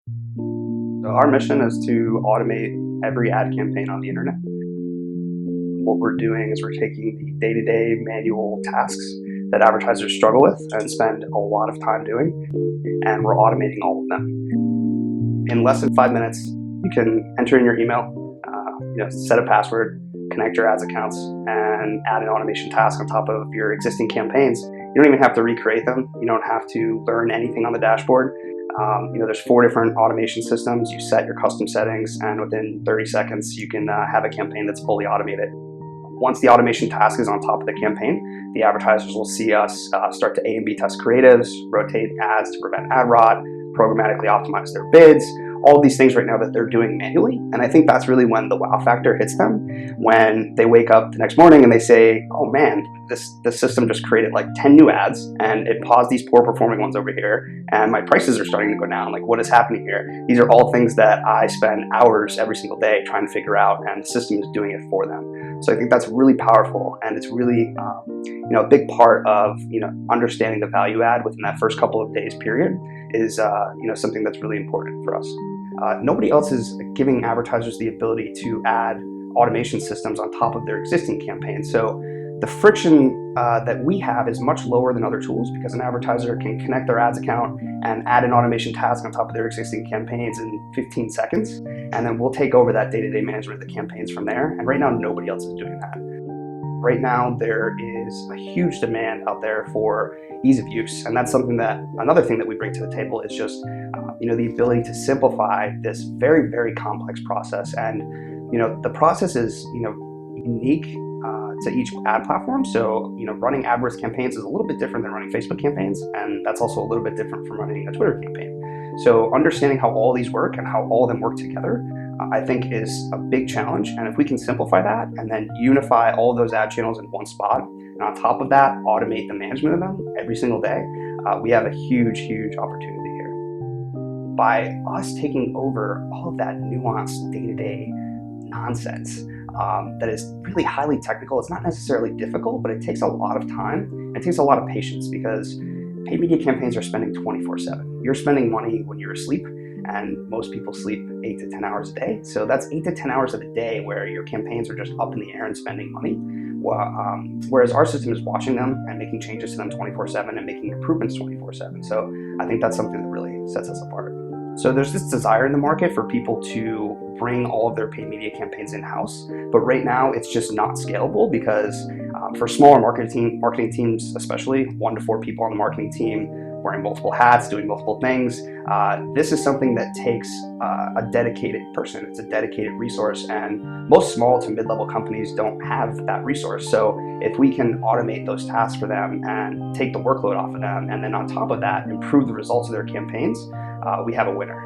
So our mission is to automate every ad campaign on the internet. What we're doing is we're taking the day-to-day manual tasks that advertisers struggle with and spend a lot of time doing, and we're automating all of them. In less than 5 minutes, you can enter in your email, set a password, connect your ads accounts, and add an automation task on top of your existing campaigns. You don't even have to recreate them. You don't have to learn anything on the dashboard. There's 4 different automation systems. You set your custom settings, and within 30 seconds, you can have a campaign that's fully automated. Once the automation task is on top of the campaign, the advertisers will see us start to A and B test creatives, rotate ads to prevent ad rot, programmatically optimize their bids, all of these things right now that they're doing manually. And I think that's really when the wow factor hits them, when they wake up the next morning and they say, oh man, the system just created like 10 new ads and it paused these poor performing ones over here and my prices are starting to go down. Like, what is happening here? These are all things that I spend hours every single day trying to figure out, and the system is doing it for them. So I think that's really powerful, and it's really a big part of understanding the value add within that first couple of days period is something that's really important for us. Nobody else is giving advertisers the ability to add automation systems on top of their existing campaigns. So the friction that we have is much lower than other tools, because an advertiser can connect their ads account and add an automation task on top of their existing campaigns in 15 seconds. And then we'll take over that day-to-day management of the campaigns from there. And right now, nobody else is doing that. Right now, there is a huge demand out there for ease of use. And that's something another thing that we bring to the table is just, the ability to simplify this very, very complex process. And, the process is, unique to each ad platform. So, running AdWords campaigns is a little bit different than running Facebook campaigns. And that's also a little bit different from running a Twitter campaign. So understanding how all these work and how all of them work together, I think is a big challenge. And if we can simplify that and then unify all of those ad channels in one spot, and on top of that, automate the management of them every single day, we have a huge, huge opportunity here. By us taking over all of that nuanced day-to-day nonsense that is really highly technical, it's not necessarily difficult, but it takes a lot of time and it takes a lot of patience, because paid media campaigns are spending 24/7. You're spending money when you're asleep, and most people sleep 8 to 10 hours a day. So that's 8 to 10 hours of a day where your campaigns are just up in the air and spending money. Whereas our system is watching them and making changes to them 24/7 and making improvements 24/7. So I think that's something that really sets us apart. So there's this desire in the market for people to bring all of their paid media campaigns in-house, but right now it's just not scalable, because for smaller marketing teams, especially 1 to 4 people on the marketing team, wearing multiple hats, doing multiple things, this is something that takes a dedicated person. It's a dedicated resource, and most small to mid-level companies don't have that resource. So if we can automate those tasks for them and take the workload off of them, and then on top of that, improve the results of their campaigns, we have a winner.